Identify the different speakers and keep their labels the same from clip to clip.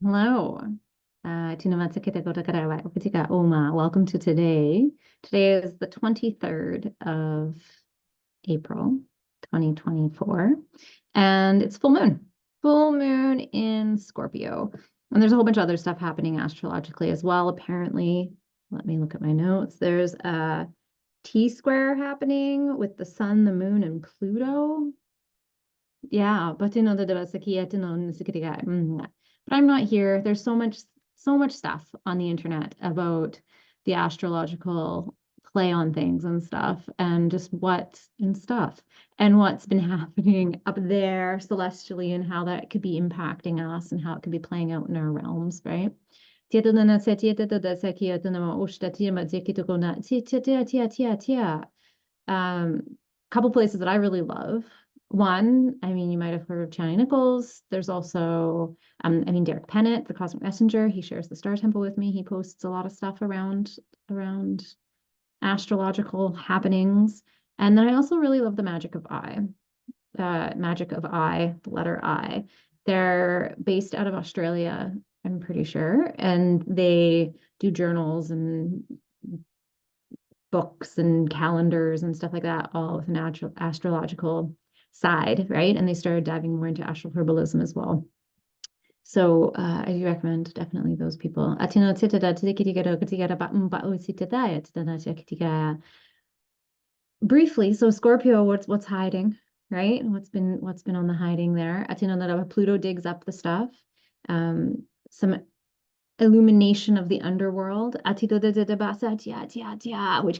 Speaker 1: Hello. Welcome to today. Today is the 23rd of April, 2024, and it's full moon. Full moon in Scorpio. And there's a whole bunch of other stuff happening astrologically as well, apparently. Let me look at my notes. There's a T-square happening with the sun, the moon, and Pluto. Yeah, but I'm not here. There's so much stuff on the internet about the astrological play on things and stuff, and just what's been happening up there celestially, and how that could be impacting us and how it could be playing out in our realms, right? Couple places that I really love. One, I mean, you might have heard of Chani Nichols. There's also, Derek Pennant, the Cosmic Messenger. He shares the Star Temple with me. He posts a lot of stuff around astrological happenings. And then I also really love the Magic of I. Magic of I, the letter I. They're based out of Australia, I'm pretty sure, and they do journals and books and calendars and stuff like that, all with an astrological side, right? And they started diving more into astral herbalism as well. So I do recommend definitely those people. Briefly, so Scorpio, what's hiding, right? What's been on the hiding there? Pluto digs up the stuff. Some illumination of the underworld, which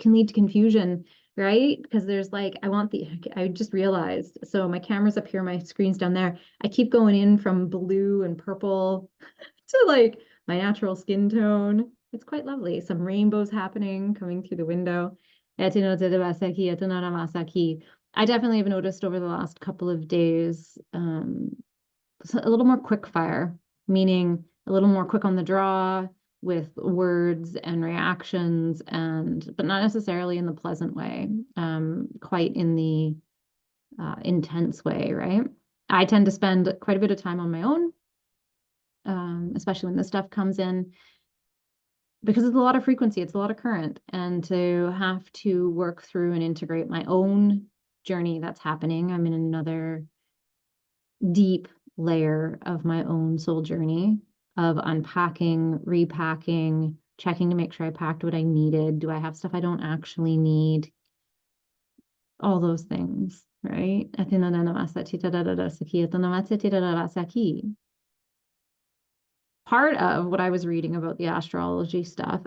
Speaker 1: can lead to confusion, right? Because there's like, I just realized, so my camera's up here, my screen's down there. I keep going in from blue and purple to like my natural skin tone. It's quite lovely. Some rainbows happening coming through the window. I definitely have noticed over the last couple of days, a little more quick fire, meaning a little more quick on the draw with words and reactions, but not necessarily in the pleasant way, quite in the intense way, right? I tend to spend quite a bit of time on my own, especially when this stuff comes in, because it's a lot of frequency, it's a lot of current, and to have to work through and integrate my own journey that's happening. I'm in another deep layer of my own soul journey of unpacking, repacking, checking to make sure I packed what I needed. Do I have stuff I don't actually need? All those things, right? Part of what I was reading about the astrology stuff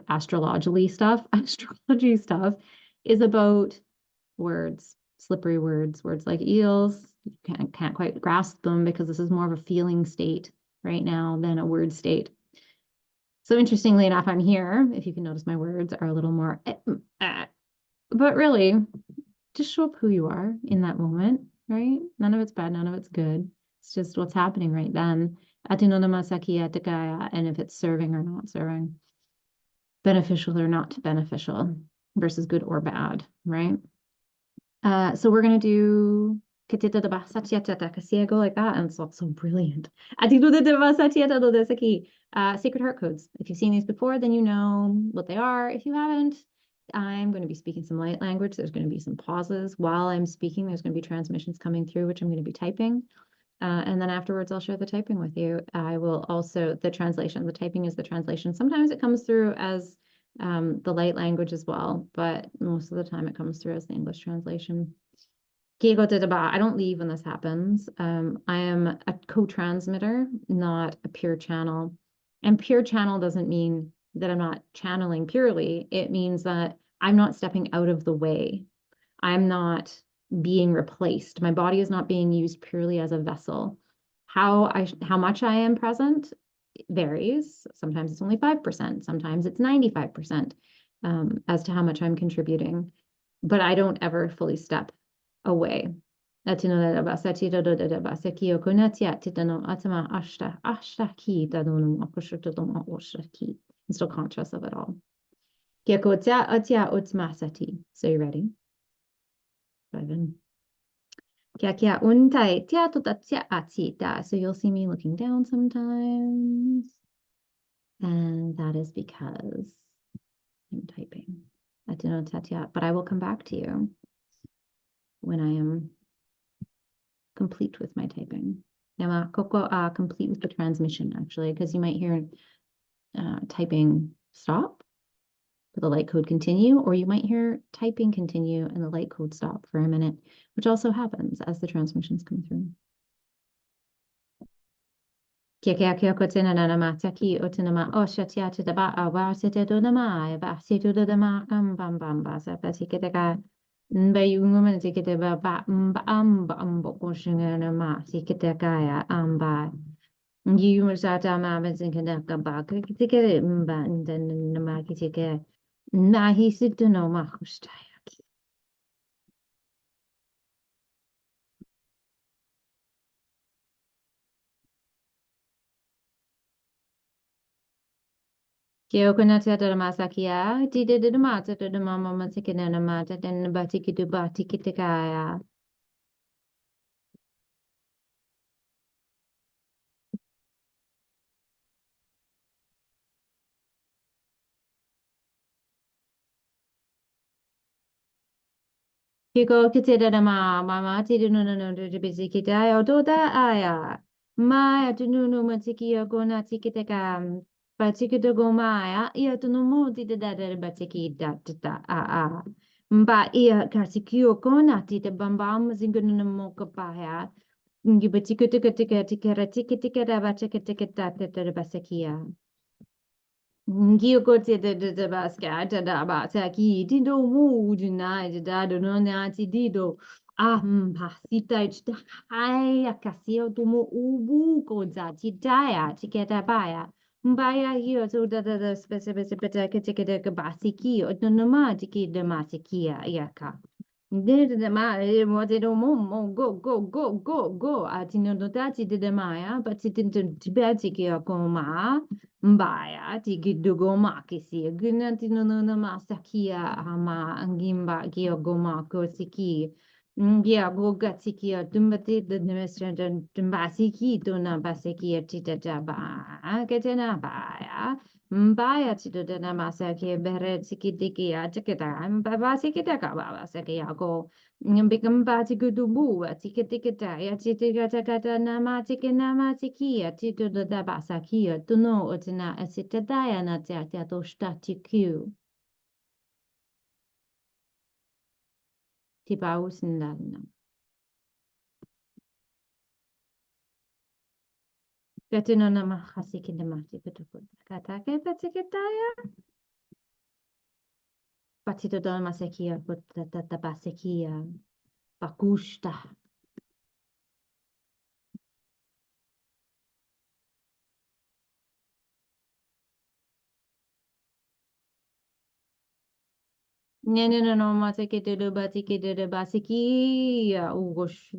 Speaker 1: is about words, slippery words, words like eels. You can't quite grasp them because this is more of a feeling state right now than a word state. So interestingly enough, I'm here, if you can notice my words are a little more, but really just show up who you are in that moment, right? None of it's bad, none of it's good. It's just what's happening right then. And if it's serving or not serving, beneficial or not beneficial versus good or bad, right? So we're going to do like that, and it's also brilliant. Sacred heart codes. If you've seen these before, then you know what they are. If you haven't, I'm going to be speaking some light language. There's going to be some pauses while I'm speaking. There's going to be transmissions coming through, which I'm going to be typing. And then afterwards, I'll share the typing with you. I will also, the translation, the typing is the translation. Sometimes it comes through as the light language as well, but most of the time it comes through as the English translation. I don't leave when this happens. I am a co-transmitter, not a pure channel. And pure channel doesn't mean that I'm not channeling purely. It means that I'm not stepping out of the way. I'm not being replaced. My body is not being used purely as a vessel. How much I am present varies. Sometimes it's only 5%, sometimes it's 95%, as to how much I'm contributing. But I don't ever fully step away. And still conscious of it all. So you ready? So you'll see me looking down sometimes. And that is because I'm typing. I didn't know that yet, but I will come back to you when I am complete with my typing. Now, complete with the transmission, actually, because you might hear typing stop, but the light code continue, or you might hear typing continue and the light code stop for a minute, which also happens as the transmissions come through. Kia kia kotina na mata ki otinama oshatia to the ba wa sete do na ma ba setu do the ma bam bam ba sa pa siketeka ba yungum sikete ba ba koshinga na ma siketeka ya ba you sa ta ma ba sinkana ka ba sikete ba then na ma ki sike na hi situ no ma kustai. Kio kuna te tara masakia, ti de de mata de mama masikina na mata den batiki du batiki te kaya. Kiko kite de mama ti de no de bisiki te ayo do da aya. Maya tu no matiki o gona tiki te ka batiki de go maya ia tu no mo ti de batiki da a. Mba ia kasiki o gona ti de bambam zingu no mo kapaya. Ngi batiki tiki da batiki tiki da te basakia. Ngio kote de baska da ba ta ki di do mu di na da do no na ti di do pa si ta sta ai a kasio do mo ubu ko za ti da ya ti ke da ba ya mba ya io so da specific ke de ba si ki o no ma ti ki de ma si ki ya ka de ma mo te do mo go a ti no da ti de ma ya ba ti ti ba ti ki ko ma mbaya ti gidugo ma kisi guna ti no ma sakia ama angimba gio goma ko siki ngia go gatsiki dumbati the administration dumbasiki to na basiki tita jaba ketena baya mbaya ti do na masaki bere siki diki a tiketa mbaba siki taka baba saki ako Mbikam bati gudubu, tikita, ya titikata nama tikinama tikia, tito da basakia, tuno otina asitadaya na tia tosta tiku, tipa usindana. Katino nama hasikinama tikutuku, katake patikitaya, patito da masakia, putata basakia, bakusta. No, matakete do batikete de basikia, ugosh.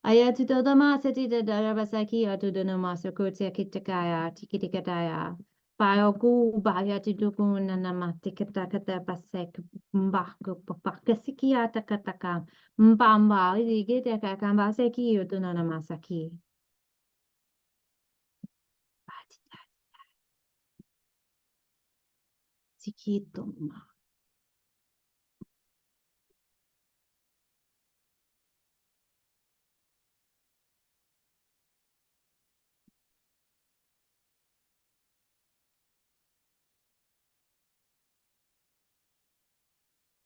Speaker 1: Ayatu todo masati de darabasaki atu de namasa kurtia kitakaya tikitikataya. Payoku bayati duku nanamati katakata basek mbako papakasiki atakataka mbamba igete kakambaseki utu nanamasaki. Tikito ma.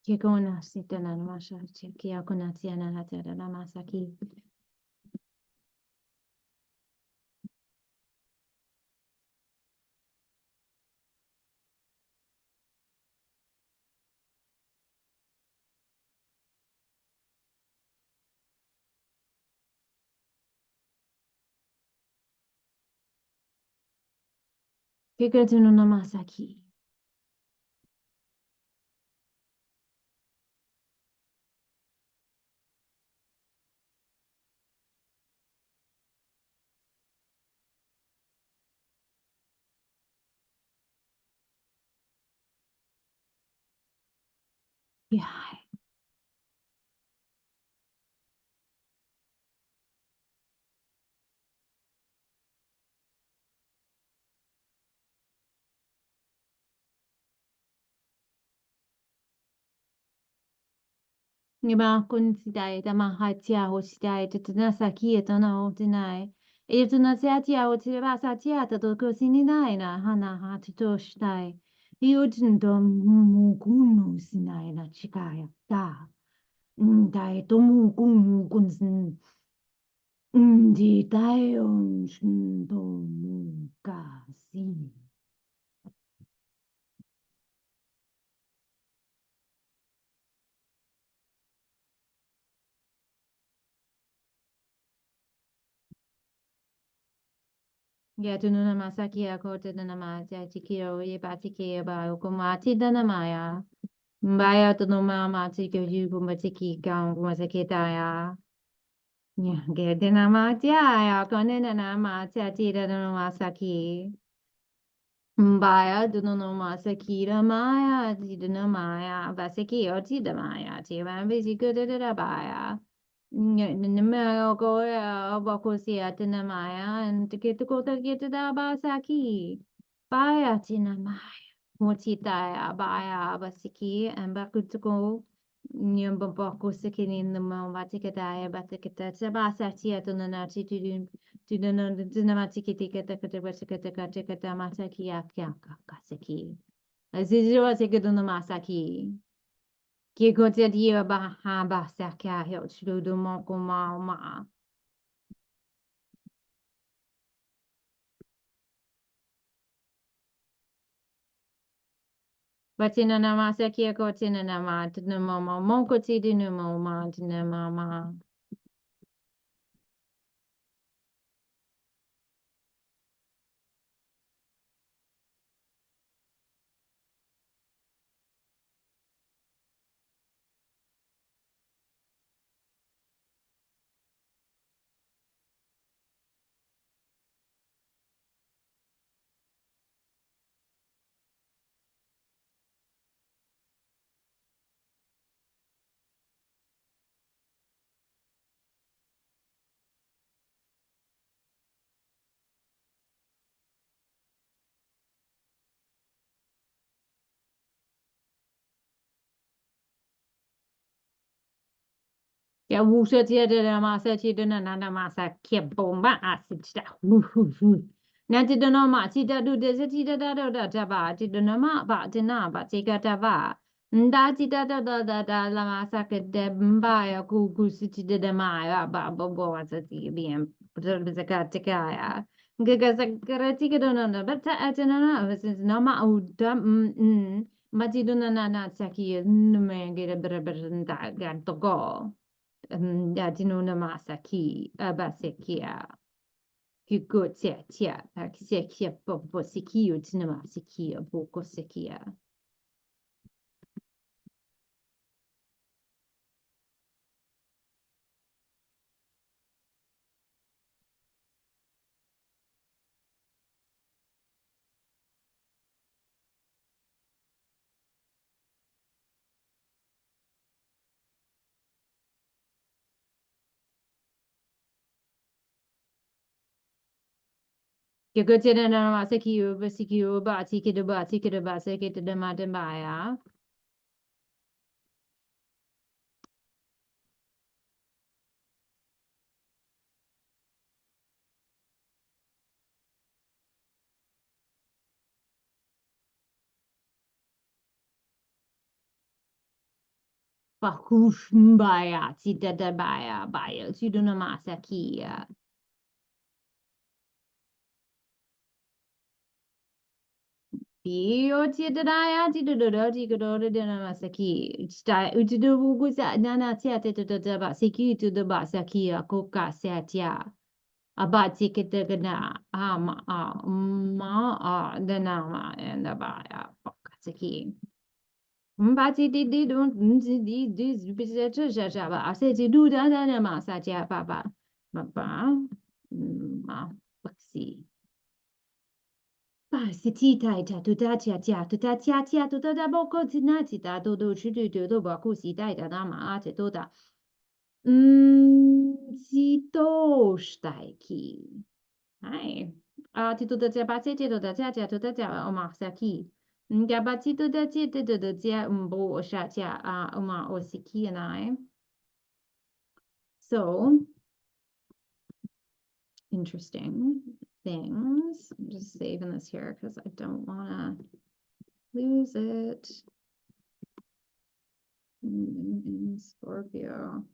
Speaker 1: Kikona sita nanamasha kia kunatia nanatera namasaki. Kikatino namasaki. Yeah. Ni ba kun sidai da ma ha tia ho sidai te tana sa ki e tana o tinai. E tana sa tia o te ba sa tia te to ko sini nai na hana ha te to shtai. I o tin do mu kunu sinai na chikaya da. Dai to mu kunu kun sin. Di dai on shin do mu ka si. Ya tu nuna masaki a ko te nana ma te tiki o e ba tiki e ba o ko ma ti dana ma ya. Mbaya tu no ma ma tiki o yu ko ma tiki ka o ma tiki ta ya. Ya ge te na ma te a ya ko ne na ma te a ti da no masaki. Mbaya tu no masaki ra ma ya ti dana ma ya ba seki o ti da ma ya ti ba bi si ko da ba ya. Nima ko ya ba ko si atina maya and tikit ko ta get da ba saki baya tina maya motita ya baya ba siki and ba kutuko nyam ba ba ko siki ni nima ba tikita ya ba tikita sa ba sa ti atuna na ti tu na tina ma tikiti kata kata ba tikita kata kata ma saki ya kya ka saki azizi wa siki tuna ma saki Ki ko te dia ba ha ba sa kia he o tulu do mo ko ma o ma. Ba tina na ma sa kia ko tina na ma tina mo ko ti dinu mo ma tina ma. Ya wu se ti de na ma sa ti de na ma sa kia bomba a si ta hu hu hu. Na ti de no ma ti da du de se ti da ba ti de no ma ba ti na ba ti ka ta ba. Nda ti da la ma sa ke de mba ya ku si ti de ma ya ba bo wa sa ti bien. Bisa ka ti ka ya. Ga sa ka ti ka no ba ta a ti na no ma u da ma ti de na sa ki no me ge de ber da ga to go. Ya tinuna masaki abasekia kikotia tia aksekia popo sikio tinama sikia boko sekia kikotia na masikio basikio bati kida baseke de madambaya bakushmbaya tita de baya tiduna masakia Io ti dai ti do ti do de na masaki sta uti do bugu sa nana ti ate to da ba siki to da ba saki a koka sa tia abati ke te gana ma de na ma and ba ya koka saki mbati di don di bisa cha ba se ti du da na ma sa tia ba ma baksi Ah, se ti tai ta tu ta tia tia tu ta tia tia tu ta da bo ko ti na ti ta do chi tu do ba ku si dai da da ma a te do da. Si to stai ki. Ai. A ti tu da tia ba ti ti do da tia tia tu ta tia o ma sa ki. Nga ba ti tu da ti te do da tia bo o sha tia a o ma o si ki na ai. So interesting things. I'm just saving this here because I don't want to lose it. In Scorpio.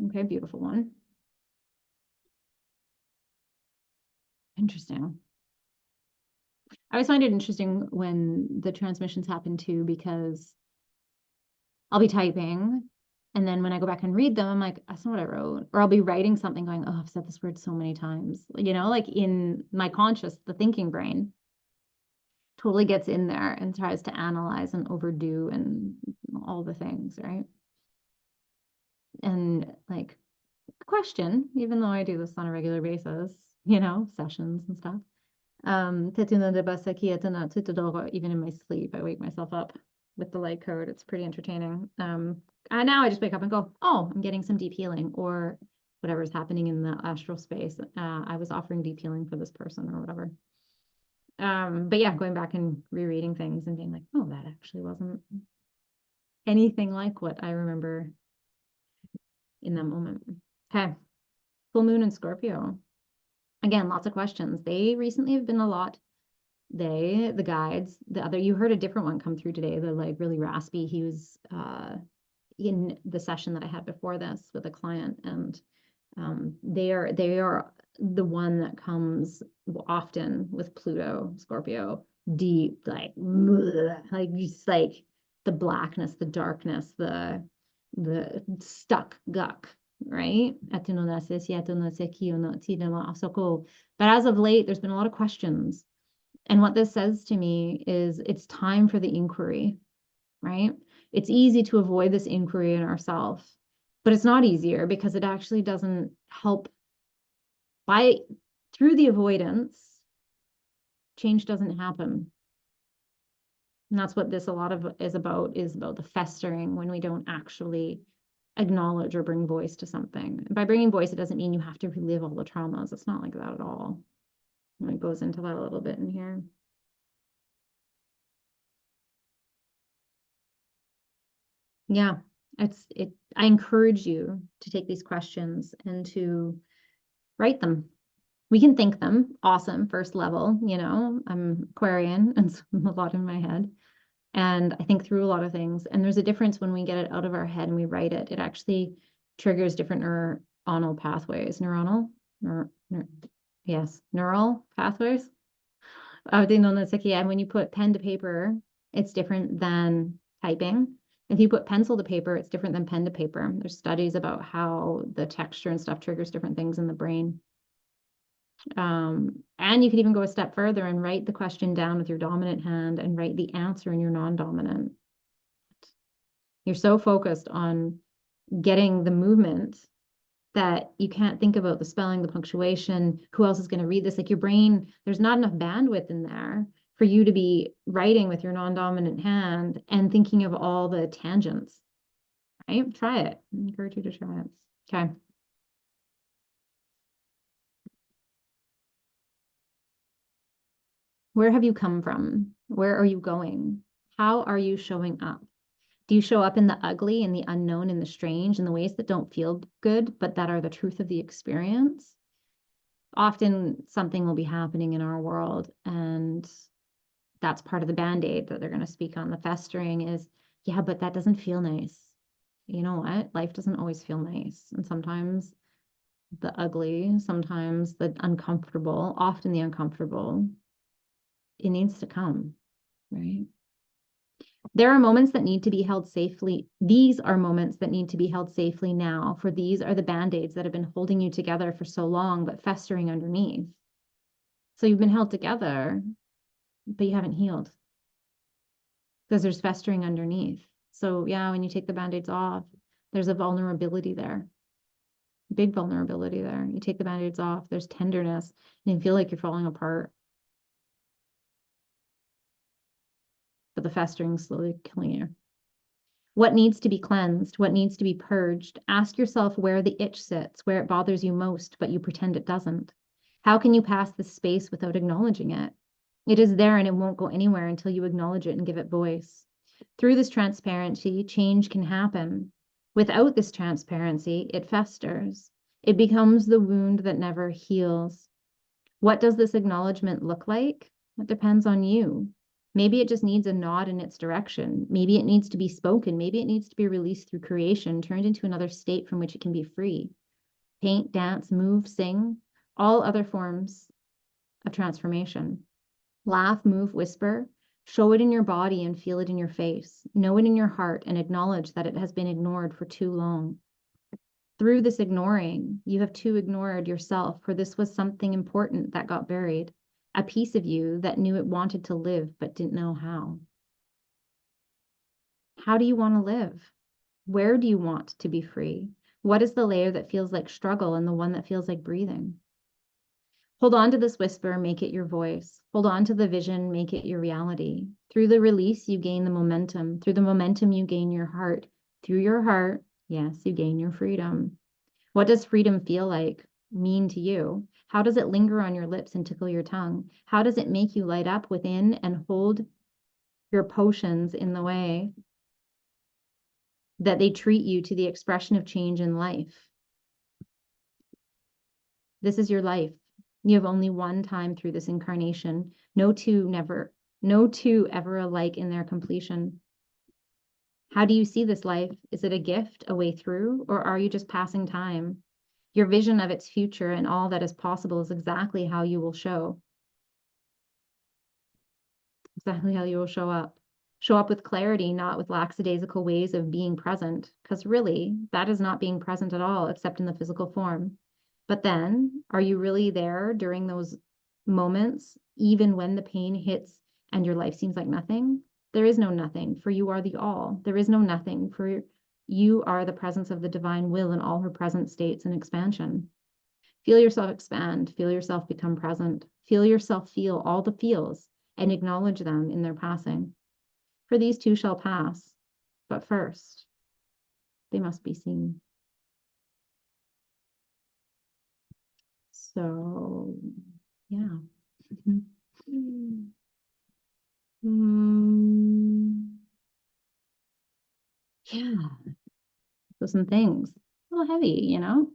Speaker 1: Okay, beautiful one. Interesting. I always find it interesting when the transmissions happen too, because I'll be typing and then when I go back and read them, I'm like, that's not what I wrote. Or I'll be writing something going, oh, I've said this word so many times. You know, like in my conscious, the thinking brain totally gets in there and tries to analyze and overdo and all the things, right? And like question, even though I do this on a regular basis, you know, sessions and stuff. Even in my sleep, I wake myself up with the light code. It's pretty entertaining. And now I just wake up and go, oh, I'm getting some deep healing or whatever's happening in the astral space. I was offering deep healing for this person or whatever. But yeah, going back and rereading things and being like, oh, that actually wasn't anything like what I remember in that moment. Okay. Full moon in Scorpio. Again, lots of questions. They recently have been a lot. The guides, you heard a different one come through today, the like really raspy. He was in the session that I had before this with a client, and they are the one that comes often with Pluto, Scorpio, deep, like just like the blackness, the darkness, the stuck guck, right? But as of late, there's been a lot of questions. And what this says to me is it's time for the inquiry, right? It's easy to avoid this inquiry in ourselves, but it's not easier because it actually doesn't help. Through the avoidance, change doesn't happen. And that's what this a lot of is about the festering when we don't actually acknowledge or bring voice to something. And by bringing voice, it doesn't mean you have to relive all the traumas. It's not like that at all. And it goes into that a little bit in here. Yeah, I encourage you to take these questions and to write them. We can think them. Awesome. First level, you know, I'm Aquarian and so a lot in my head. And I think through a lot of things. And there's a difference when we get it out of our head and we write it. It actually triggers different neuronal pathways. Yes, neural pathways. And when you put pen to paper, it's different than typing. If you put pencil to paper, it's different than pen to paper. There's studies about how the texture and stuff triggers different things in the brain. And you could even go a step further and write the question down with your dominant hand and write the answer in your non-dominant. You're so focused on getting the movement that you can't think about the spelling, the punctuation, who else is going to read this? Like your brain, there's not enough bandwidth in there for you to be writing with your non-dominant hand and thinking of all the tangents, right? Try it. I encourage you to try it. Okay. Where have you come from? Where are you going? How are you showing up? Do you show up in the ugly, in the unknown, in the strange, in the ways that don't feel good, but that are the truth of the experience? Often something will be happening in our world, and that's part of the band-aid that they're going to speak on. The festering is, yeah, but that doesn't feel nice. You know what? Life doesn't always feel nice. And sometimes the ugly, sometimes the uncomfortable, often the uncomfortable, it needs to come, right? There are moments that need to be held safely. These are moments that need to be held safely now, for these are the band-aids that have been holding you together for so long, but festering underneath. So you've been held together, but you haven't healed because there's festering underneath. So yeah, when you take the band-aids off, there's a vulnerability there, big vulnerability there. You take the band-aids off, there's tenderness, and you feel like you're falling apart. But the festering is slowly killing you. What needs to be cleansed? What needs to be purged? Ask yourself where the itch sits, where it bothers you most, but you pretend it doesn't. How can you pass this space without acknowledging it? It is there and it won't go anywhere until you acknowledge it and give it voice. Through this transparency, change can happen. Without this transparency, it festers. It becomes the wound that never heals. What does this acknowledgement look like? It depends on you. Maybe it just needs a nod in its direction. Maybe it needs to be spoken. Maybe it needs to be released through creation, turned into another state from which it can be free. Paint, dance, move, sing, all other forms of transformation. Laugh, move, whisper. Show it in your body and feel it in your face. Know it in your heart and acknowledge that it has been ignored for too long. Through this ignoring, you have too ignored yourself, for this was something important that got buried, a piece of you that knew it wanted to live but didn't know how. How do you want to live? Where do you want to be free? What is the layer that feels like struggle and the one that feels like breathing? Hold on to this whisper, make it your voice. Hold on to the vision, make it your reality. Through the release, you gain the momentum. Through the momentum, you gain your heart. Through your heart, yes, you gain your freedom. What does freedom feel like, mean to you? How does it linger on your lips and tickle your tongue? How does it make you light up within and hold your potions in the way that they treat you to the expression of change in life? This is your life. You have only one time through this incarnation. No two ever alike in their completion. How do you see this life? Is it a gift, a way through, or are you just passing time? Your vision of its future and all that is possible is exactly how you will show. Exactly how you will show up. Show up with clarity, not with lackadaisical ways of being present, because really, that is not being present at all, except in the physical form. But then, are you really there during those moments, even when the pain hits and your life seems like nothing? There is no nothing, for you are the all. There is no nothing, for you are the presence of the divine will in all her present states and expansion. Feel yourself expand, feel yourself become present, feel yourself feel all the feels and acknowledge them in their passing. For these too shall pass, but first, they must be seen. So, yeah. Yeah, so some things. A little heavy, you know?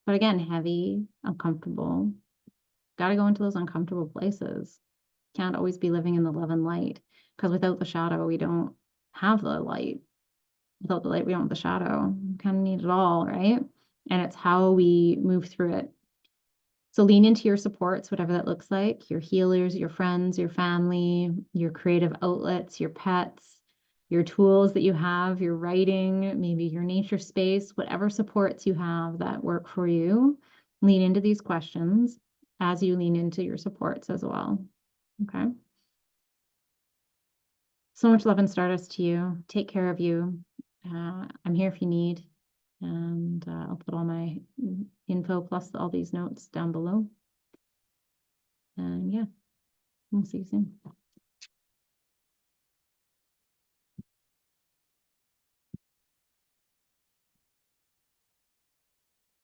Speaker 1: But again, heavy, uncomfortable. Got to go into those uncomfortable places. Can't always be living in the love and light, because without the shadow, we don't have the light. Without the light, we don't have the shadow. We kind of need it all, right? And it's how we move through it. So lean into your supports, whatever that looks like, your healers, your friends, your family, your creative outlets, your pets, your tools that you have, your writing, maybe your nature space, whatever supports you have that work for you. Lean into these questions as you lean into your supports as well. Okay. So much love and stardust to you. Take care of you. I'm here if you need. And I'll put all my info plus all these notes down below. And yeah, we'll see you soon.